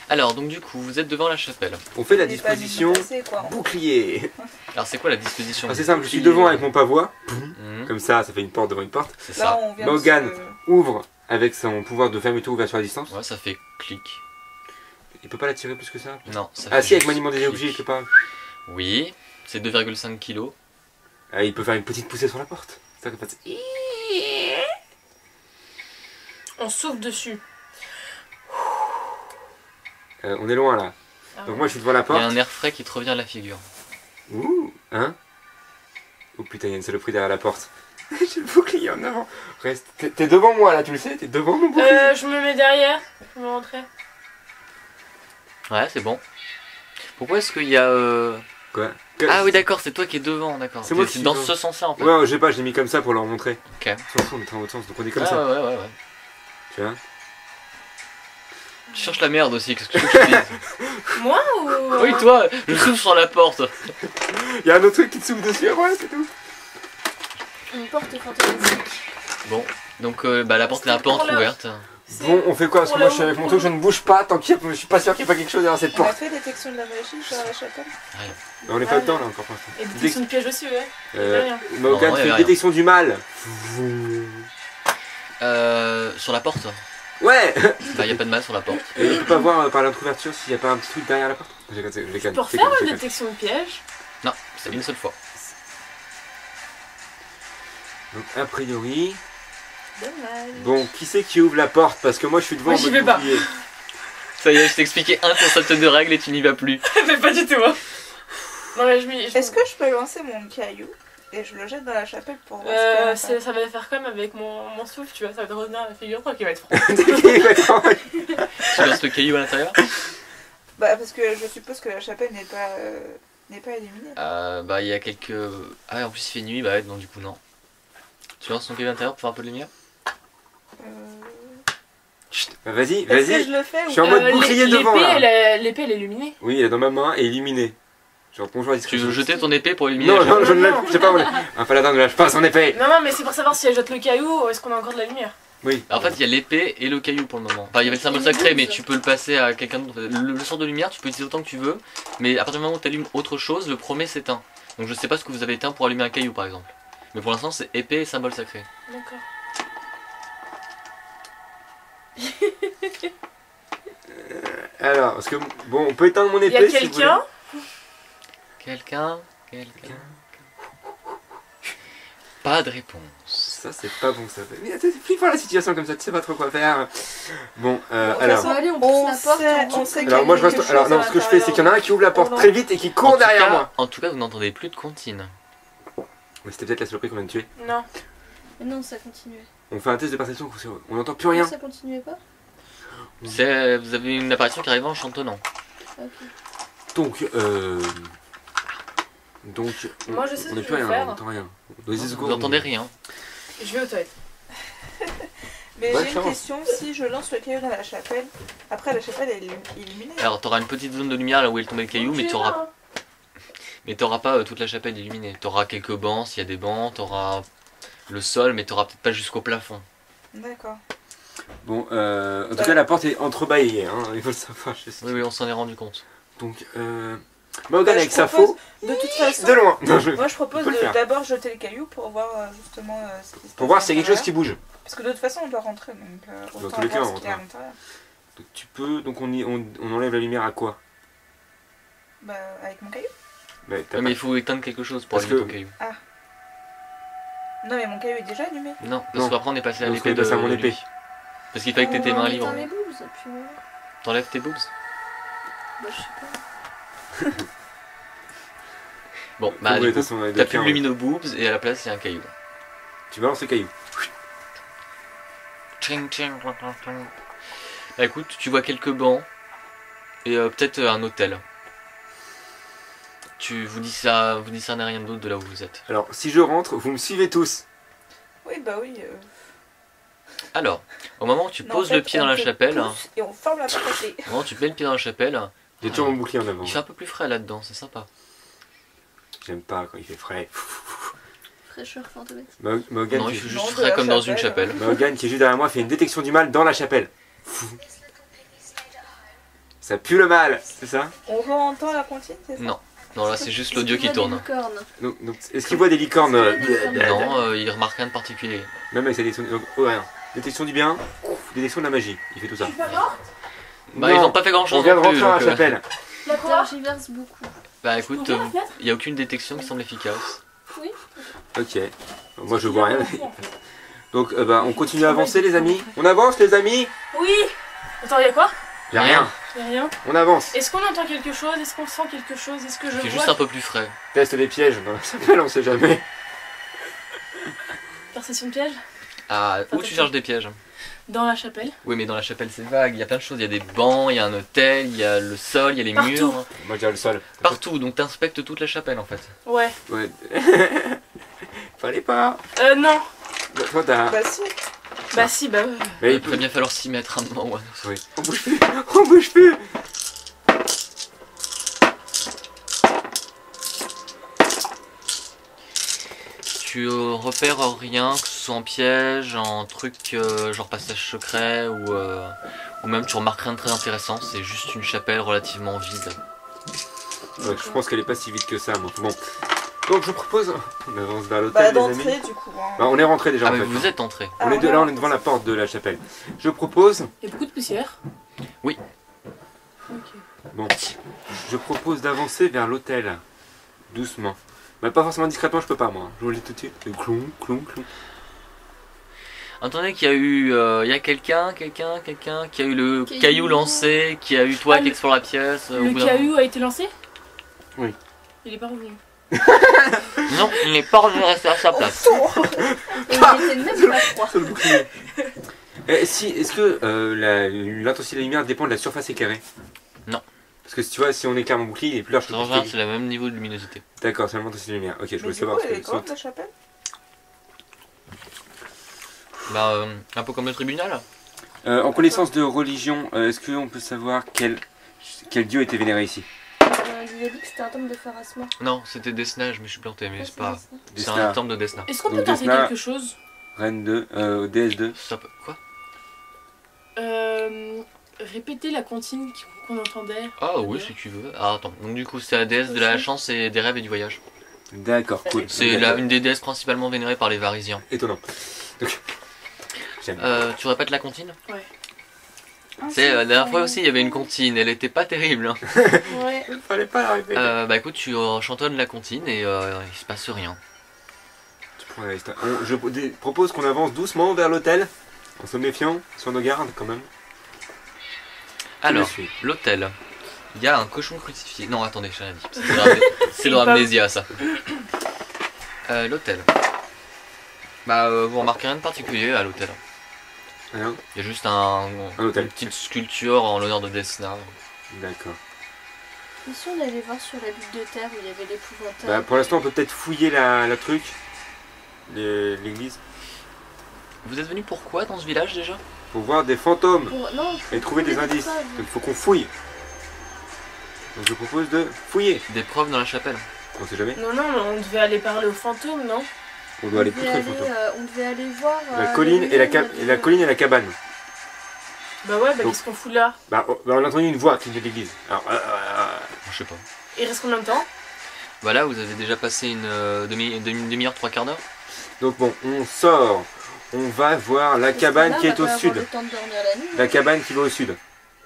Alors, donc du coup, vous êtes devant la chapelle. On fait la Il est pas disposition vite passé, quoi. bouclier. Alors, c'est quoi la disposition? C'est simple, je suis devant avec mon pavois. Mhm, Comme ça fait une porte devant une porte. c'est Là, ça. on vient Morgane. de se- Ouvre avec son pouvoir de fermeture ouverture à distance. Ouais, ça fait clic. Il peut pas la tirer plus que ça. Non, ça Ah fait si, avec juste maniement des clic. objets, il peut pas. Oui, c'est 2,5 kg. Ah, il peut faire une petite poussée sur la porte. Ça fait pas de- On souffle dessus. On est loin là. Ah Donc ouais. moi je suis devant la Il y porte. a un air frais qui te revient à la figure. Ouh, hein? Oh putain, il y a une saloperie derrière la porte. J'ai le bouclier en avant. Reste. T'es devant moi là, tu le sais? T'es devant mon bouclier. Je me mets derrière. Je vais rentrer. Ouais, c'est bon. Pourquoi est-ce qu'il y a... Quoi? Ah oui, d'accord, c'est toi qui es devant, d'accord. C'est moi qui C'est suis dans devant. ce sens-là, en fait. Ouais, je sais pas, je l'ai mis comme ça pour leur montrer. Ok. Attention, on est en votre sens, donc on est comme Ah, ça. ouais. Tu vois? Tu cherches la merde aussi, qu'est-ce que tu veux que je te dise? Moi ou. Oui, toi, je souffle sur la porte. Il y a un autre truc qui te souffle dessus, ouais, c'est tout. Une porte fantastique. Bon, donc la porte est un peu entrouverte. Bon, on fait quoi? Parce que pour moi le- je suis avec mon truc, je ne bouge pas tant qu'il y a... Je suis pas sûr qu'il n'y ait pas quelque chose derrière cette On a porte. fait détection de la magie sur la chapelle. On n'est pas dedans là encore pour l'instant. Et détection de piège aussi, ouais. rien. Morgane Non, il y fait avait une rien. détection du mal. Sur la porte. Ouais. Bah, y a pas de mal sur la porte. Et on peut pas voir par l'entrouverture s'il n'y a pas un petit truc derrière la porte. Je les Tu peux refaire une détection de piège. Non, c'est une seule fois. Donc a priori... Dommage. Bon, qui c'est qui ouvre la porte? Parce que moi je suis devant Moi, en j'y mode vais pas. bouclier. Ça y est, je t'ai expliqué un concept de règle et tu n'y vas plus. Mais pas du tout, hein. Non, mais je m'y. Est-ce que je peux lancer mon caillou et je le jette dans la chapelle pour voir ce qu'il y a à Ça va faire comme avec mon souffle, tu vois. Ça va te revenir à la figure, toi qui va être franc. Tu lances le caillou à l'intérieur? Bah parce que je suppose que la chapelle n'est pas illuminée. Bah, il y a quelques... Ah, en plus il fait nuit, bah ouais, non, du coup, non. Tu lances ton caillou à l'intérieur pour faire un peu de lumière? Chut, vas-y, Est-ce que vas-y. je le fais Je ou suis en mode bouclier devant là. L'épée, elle est illuminée. Oui, elle est dans ma main et illuminée. Genre bonjour à Tu discrétion. veux jeter ton épée pour éliminer Non, la non, chapelle? je ne lâche, je sais pas, un paladin ne lâche pas son épée. Non, mais c'est pour savoir si elle jette le caillou, est-ce qu'on a encore de la lumière? Oui. En fait, il y a l'épée et le caillou pour le moment. Enfin, il y avait le symbole sacré, mais tu peux le passer à quelqu'un d'autre. Le sort de lumière, tu peux utiliser autant que tu veux, mais à partir du moment où tu allumes autre chose, le premier s'éteint. Donc je sais pas ce que vous avez éteint pour allumer un caillou par exemple. Mais pour l'instant, c'est épée et symbole sacré. D'accord. Alors, parce que bon, on peut éteindre mon Il y a épée si vous voulez. quelqu'un? Quelqu'un? Pas de réponse. Ça, c'est pas bon ça. Mais attends, c'est plus fort la situation comme ça, tu sais pas trop quoi faire. Bon, Bon, alors. façon, Allez, on on pousse la porte. sait- on on rentre. sait qu'il y Alors a moi je reste. quelque Alors chose non, à ce que je fais, c'est qu'il y en a un qui ouvre la porte l'intérieur. très vite et qui court derrière moi. En tout cas, vous n'entendez plus de comptine. Mais c'était peut-être la saloperie qu'on vient de tuer. Non. Mais non, ça continuait. On fait un test de perception, on n'entend plus rien. Ça continuait pas? Vous avez une apparition qui arrive en chantonnant. Ok. Donc, Moi, je sais ce on que n'est je plus vais rien, faire. on n'entend rien. Dans les Vous secondes, n'entendez rien. Je vais aux toilettes. Mais Bonne j'ai une chance. question, si je lance le caillou dans la chapelle, après la chapelle est illuminée. Alors, t'auras une petite zone de lumière là où est tombé le caillou, mais t'auras pas toute la chapelle illuminée. T'auras quelques bancs s'il y a des bancs, t'auras le sol, mais t'auras peut-être pas jusqu'au plafond. D'accord. Bon, en tout cas, la porte est entrebâillée, hein, il faut le savoir. Je sais. Oui, on s'en est rendu compte. Donc, Morgane Bah, avec je sa propose- faux, De toute façon, de loin. Non, moi je propose on peut le de faire. d'abord jeter le caillou pour voir justement ce qui se passe. Pour voir à s'il y a quelque chose qui l'intérieur. bouge. Parce que de toute façon on doit rentrer, donc Dans autant tous les cas, voir on ce qu'il y a à rentrera. l'intérieur. Donc tu peux, donc on enlève la lumière à quoi? Bah avec mon caillou. Bah, t'as Ouais, mais pas- il faut éteindre quelque chose pour Parce allumer que- ton caillou. Non mais mon caillou est déjà allumé. Non, parce Non. qu'après on est passé à Donc, l'épée on est passé à mon de épée. lui. Parce qu'il fallait que t'aies tes mains libres. Dans les boobs, puis voilà. T'enlèves tes boobs? Bah, je sais pas. Bon, Oui, bah de du toute coup, façon, on est t'as plus d'accord, le lumineux boobs et à la place il y a un caillou. Tu balances le caillou. Tching, tching, tching, tching. Bah écoute, tu vois quelques bancs et peut-être un hôtel. Vous discernez rien d'autre de là où vous êtes. Alors, si je rentre, vous me suivez tous. Oui bah oui. Alors, au moment où tu Non, poses en fait, le pied dans on la te chapelle, pousse Et on ferme la porte à clé. au moment où tu mets le pied dans la chapelle, J'ai toujours mon bouclier en avant. il fait un peu plus frais là-dedans, c'est sympa. J'aime pas quand il fait frais. Fraîcheur fantomatique. Morgane Non, qui... il fait Non, juste de frais la comme dans une chapelle. chapelle. Morgane qui est juste derrière moi fait une détection du mal dans la chapelle. Ça pue le mal, c'est ça? On entend la comptine, c'est ça? Non. Non, là c'est juste l'audio qui Est-ce qu'il voit tourne. des licornes? Donc, est-ce qu'il voit des licornes Non, il remarque rien de particulier. Même avec sa détection... Oh, rien. Détection du bien, détection de la magie. Il fait tout ça. Bah, Non, ils ont pas fait grand chose On vient de non plus. rentrer à la donc, chapelle. La quoi? Tergiverse beaucoup. Bah écoute, Ouvrir la fenêtre? il y a aucune détection qui semble efficace. Oui. Ok. Moi je vois rien. Donc bah, on continue à avancer les amis. On avance les amis. Oui. Attends, y'a quoi? Y'a rien. Y'a rien. On avance. Est-ce qu'on entend quelque chose? Est-ce qu'on sent quelque chose? Est-ce que je Il fait vois juste un peu plus frais. Teste des pièges dans la chapelle, on sait jamais. perception de piège? Ah, où tu cherches des pièges? Dans la chapelle. Oui, mais dans la chapelle c'est vague, il y a plein de choses. Il y a des bancs, il y a un hôtel, il y a le sol, il y a les Partout. murs. Moi je dirais le sol. Partout, donc t'inspectes toute la chapelle en fait. Ouais. Ouais. Fallait pas. Non. Bah, toi t'as. Bah si. Bah si, bah. Mais Il pourrait bien falloir s'y mettre un moment ou un autre. Oui. On bouge plus. On bouge plus. Tu repères rien, que ce soit en piège, en truc genre passage secret ou même tu remarques rien de très intéressant. C'est juste une chapelle relativement vide. Ouais, je pense qu'elle est pas si vite que ça, moi. Bon. Donc je propose. On avance vers Bah l'hôtel les amis. d'entrée du coup. Hein. Bah, on est rentré déjà Ah en mais fait. vous êtes entré. Ah, On est on est là, on est rentré. devant la porte de la chapelle. Je propose. Y'a beaucoup de poussière. Oui. Ok. Bon. Je propose d'avancer vers l'hôtel. Doucement. Bah pas forcément discrètement, je peux pas moi. Je vous le dis tout de suite. Clou, clou, clou. Entendez qu'il y a eu, il y a quelqu'un qui a eu le Caillou. caillou lancé, qui a eu toi Ah, qui explore la pièce. Au Le bout d'un caillou a été lancé? Oui. Il est pas revenu. moment. Non, il n'est pas revenu rester à sa place. Et il était même pas froid. Sur le bouclier. Si, est-ce que l'intensité de la lumière dépend de la surface éclairée? Non. Parce que si tu vois, si on éclaire mon bouclier, il est plus large que En le général, bouclier. c'est le même niveau de luminosité. D'accord, c'est l'intensité de la lumière. Ok, je Mais voulais du savoir. coup, Parce elle est que grande la chapelle? Bah, un peu comme le tribunal. En connaissance de religion, est-ce qu'on peut savoir quel dieu était vénéré ici? Il a dit que c'était un temple de Pharasma. Non, c'était Desna, je me suis planté, mais c'est pas. C'est un Desna, temple de Desna. Est-ce qu'on Donc, peut tenter Desna- quelque chose? reine 2, DS2. Ça peut... Quoi? Répéter la comptine qu'on entendait. Ah oui, si tu veux. Ah attends, donc du coup c'est la déesse de la chance et des rêves et du voyage. D'accord, cool. C'est une des déesses principalement vénérées par les Varisiens. Étonnant. Donc, j'aime. Tu répètes la comptine? Ah, C'est la dernière fois aussi il y avait une comptine, elle était pas terrible. Hein. Ouais. Il fallait pas la répéter. Bah écoute, tu chantonnes la comptine et il se passe rien. Tu prends la liste. Je propose qu'on avance doucement vers l'hôtel, en se méfiant sur nos gardes quand même. Qui me Alors, suit l'hôtel. Il y a un cochon crucifié. Non, attendez, j'ai rien dit. C'est leur amnésia ça. L'hôtel. Bah, vous remarquez rien de particulier à l'hôtel. Rien. Il y a juste Un hôtel. une petite sculpture en l'honneur de Desna. D'accord. Et si on allait voir sur la butte de terre où il y avait l'épouvantail? Bah, pour l'instant, on peut peut-être fouiller la truc, l'église, Vous êtes venu pourquoi dans ce village déjà? pour voir des fantômes Non, et trouver des indices. preuves. Donc, il faut qu'on fouille. Donc, je propose de fouiller. Des preuves dans la chapelle. On sait jamais. Non, non, mais on devait aller parler aux fantômes, non? On doit aller plus près des fantômes. On devait aller voir La colline et la colline et la cabane. Bah ouais, bah Donc- qu'est-ce qu'on fout là? Bah, on a entendu une voix qui venait de l'église. Alors, Je sais pas. Il reste combien de temps? Voilà, vous avez déjà passé une demi-heure, trois quarts d'heure. donc bon, on sort. On va voir la cabane qui est au sud. La cabane qui va au sud.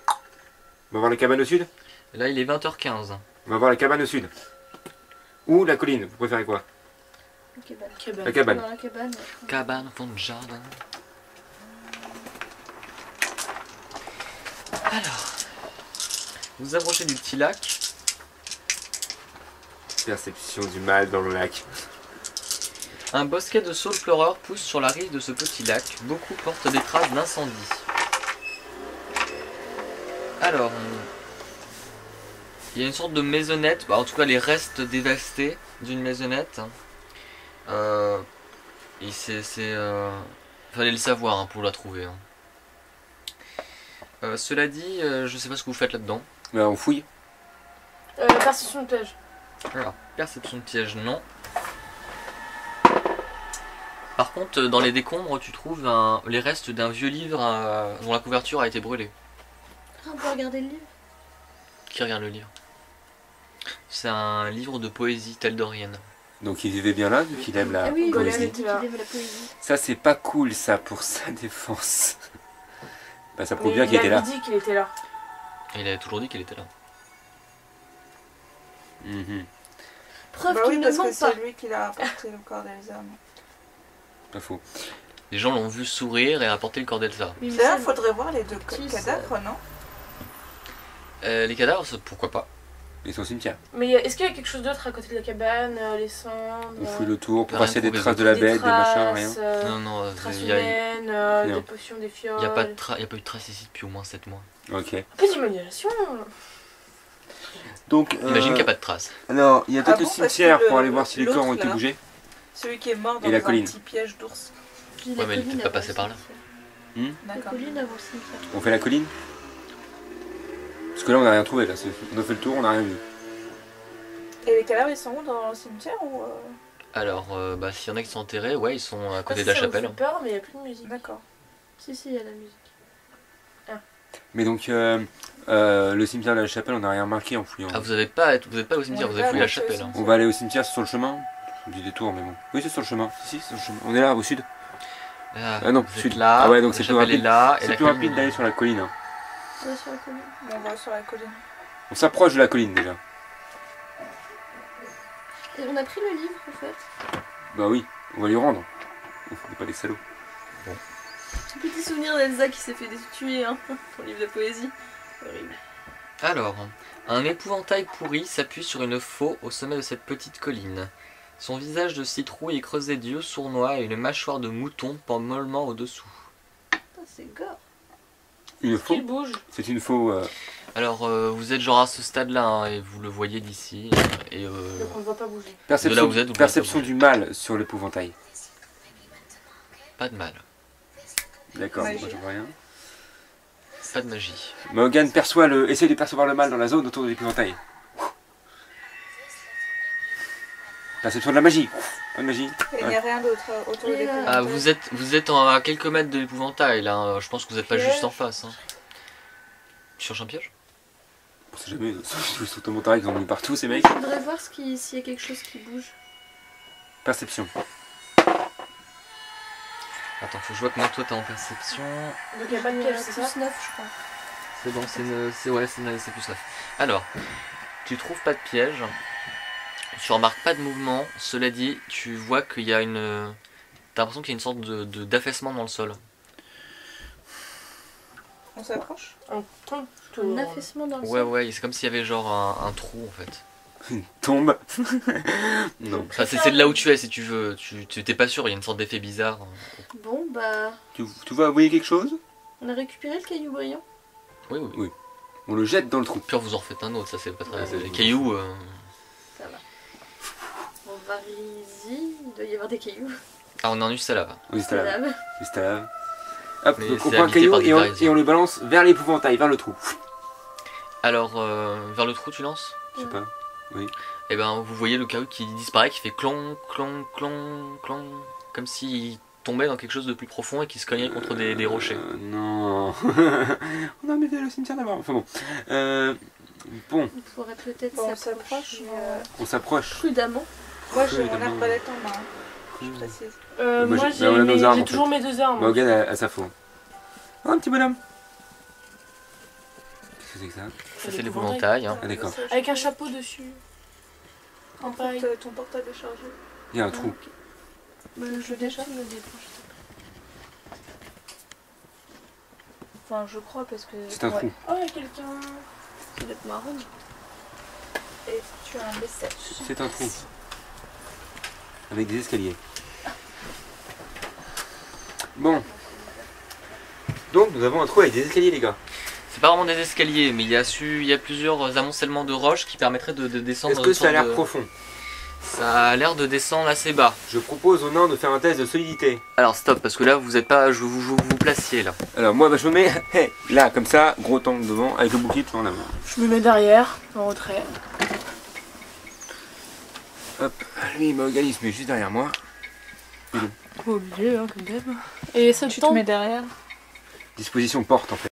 On va voir la cabane au sud? Là, il est 20h15. On va voir la cabane au sud. Ou la colline, vous préférez quoi? La cabane. Dans la cabane. Cabane au fond de jardin. Alors, vous approchez du petit lac. Perception du mal dans le lac. Un bosquet de saules pleureurs pousse sur la rive de ce petit lac. Beaucoup portent des traces d'incendie. Alors, il y a une sorte de maisonnette, bah, en tout cas les restes dévastés d'une maisonnette. Et fallait le savoir hein, pour la trouver. Hein. Cela dit, je sais pas ce que vous faites là-dedans. Bah, on fouille. Perception de piège. Alors, perception de piège, non. Par contre, dans les décombres, tu trouves les restes d'un vieux livre dont la couverture a été brûlée. Ah, on peut regarder le livre? Qui regarde le livre? C'est un livre de poésie teldorienne. Donc il vivait bien là, vu qu'il aime la Ah oui, Golem il poésie. était là. aime la poésie. Ça, c'est pas cool, ça, pour sa défense. Bah, ça prouve Mais bien qu'il était il là. avait dit qu'il était là. Et il avait toujours dit qu'il était là. Mhm. Preuve Bah qu'il oui, ne parce que ment pas. c'est lui qui l'a apporté le corps d'Elsa. Pas faux. Les gens l'ont vu sourire et apporter le corps d'Elsa. Oui, mais D'ailleurs, ça, faudrait voir les deux Qui cadavres, non? Les cadavres, pourquoi pas? Ils sont au cimetière. Mais est-ce qu'il y a quelque chose d'autre à côté de la cabane? Les cendres, On fouille le tour pour Rien passer des trouvé traces de d'autre. la bête, des machins, rien. Non, non, Traces il y a, humaines, Rien. des potions, des fioles. y a pas eu de traces ici depuis au moins 7 mois. Ok. Un peu d'imagination. Donc, Imagine qu'il n'y a pas de traces. alors, il y a peut-être Ah le bon, parce cimetière que pour aller voir si les corps ont l'autre, été là, bougés. Celui qui est mort dans Et la un colline. petit piège d'ours. Puis Ouais, mais il est colline peut-être pas avant passé le par là. cimetière. La D'accord. colline avant le cimetière. On fait la colline? Parce que là, on n'a rien trouvé. Là. On a fait le tour, on n'a rien vu. Et les cadavres, ils sont où dans le cimetière ou Alors, bah, s'il y en a qui sont enterrés, ouais, ils sont à côté de Ça la me chapelle. fait peur, mais il n'y a plus de musique. D'accord. Si, si, il y a la musique. Mais donc, le cimetière de la chapelle, on n'a rien marqué en fouillant. Ah, vous êtes pas au cimetière, On vous est avez pas fouillé la allé au chapelle. hein. On va aller au cimetière, c'est sur le chemin. C'est du détour, mais bon. Oui, c'est sur le chemin. Si, c'est sur le chemin. On est là, au sud. Ah non, vous sud. êtes là, Ah ouais, donc la c'est plus chapelle est rapide. là, et C'est la plus colline rapide est d'aller là. sur la colline. Hein. Ouais, sur la colline. Bon, on va sur la colline. On s'approche de la colline déjà. Et on a pris le livre, en fait. Bah oui, on va lui rendre. On n'est pas des salauds. Petit souvenir d'Elsa qui s'est fait tuer, hein, pour le livre de poésie. Horrible. Alors, un épouvantail pourri s'appuie sur une faux au sommet de cette petite colline. Son visage de citrouille est creusé d'yeux sournois et une mâchoire de mouton pend mollement au-dessous. Putain, c'est gore. Une faux. Il bouge. C'est une faux. Alors, vous êtes genre à ce stade-là, hein, et vous le voyez d'ici. Et Donc on ne voit pas bouger. Perception, De là où vous êtes, vous perception pouvez du mal sur l'épouvantail. pas de mal, D'accord, moi Magie. je vois rien. pas de magie. Morgan essaye de percevoir le mal dans la zone autour de l'épouvantail. Perception de la magie. Pas de magie. Et il n'y a rien d'autre autour de Et là- l'épouvantail. Ah, vous êtes à quelques mètres de l'épouvantail, là. Je pense que vous n'êtes pas Piège. juste en face. Hein. Tu cherches un piège? On sait jamais, tous les automontaires qu'ils ont mis partout ces mecs. Je voudrais voir s'il y a quelque chose qui bouge. Perception. Attends, faut que je vois comment toi t'es en perception. Donc il n'y a pas de piège, c'est ça? Plus 9, je crois. C'est bon, c'est plus 9. Alors, tu trouves pas de piège. Tu remarques pas de mouvement. Cela dit, tu vois qu'il y a une. T'as l'impression qu'il y a une sorte d'affaissement dans le sol. On s'approche? On tombe Un tout. affaissement dans le Ouais, sol. ouais, c'est comme s'il y avait genre un trou en fait. Une tombe. Non. Enfin, c'est de là où tu es si tu veux. Tu t'es pas sûr, il y a une sorte d'effet bizarre. Bon, bah, Tu vois, vous voyez quelque chose? on a récupéré le caillou brillant. Oui, oui. Oui. On le jette dans le trou. Puis vous en refaites un autre, ça c'est pas très. Ouais, Les c'est- cailloux. Ça va. On va ici. Il doit y avoir des cailloux. Ah, on est en juste à lave. Oui, c'est La là. lave. C'est là. Hop, Mais donc on c'est prend un habité caillou par des et Parisiens. on le balance vers l'épouvantail, vers le trou. Alors, vers le trou, tu lances? Je sais pas. Et ben, vous voyez le caillou qui disparaît, qui fait clon, clon, clon, clon. Comme s'il tombait dans quelque chose de plus profond et qui se cognait contre des rochers. Non. On a mis le cimetière d'abord. Enfin bon. Bon, On pourrait peut-être Bon, on s'approcher s'approche. on s'approche. prudemment. Moi, j'ai mon Évidemment. arbalète en main. Je précise. Moi, Moi j'ai- on a nos armes, j'ai en toujours mes deux armes. Morgan a sa faux. Oh, un petit bonhomme. Qu'est-ce que c'est que ça? Ça, c'est l'épouvantail. Hein. Ah, d'accord. Avec un chapeau dessus. En paille. fait, ton portable est chargé. Il y a un trou. Bah, je déjà me débranche. Enfin, je crois parce que. C'est un Ouais. trou. Oh, il y a quelqu'un. Ça doit être marron. Et tu as un message. C'est un trou. Avec des escaliers. Bon. Donc nous avons un trou avec des escaliers les gars. C'est pas vraiment des escaliers, mais il y a plusieurs amoncellements de roches qui permettraient de descendre. Est-ce dans que une ça a sorte l'air de- profond? Ça a l'air de descendre assez bas. Je propose aux nains de faire un test de solidité. Alors stop, parce que là vous êtes pas. Je vous placiez là. Alors moi bah, je me mets hey, là comme ça, gros tank devant, avec le bouclier toujours en avant. Je me mets derrière, en retrait. Hop, lui Morgan il se met juste derrière moi. Pas obligé, hein, comme d'hab. Et ça Tu te tombe. mets derrière. Disposition porte en fait.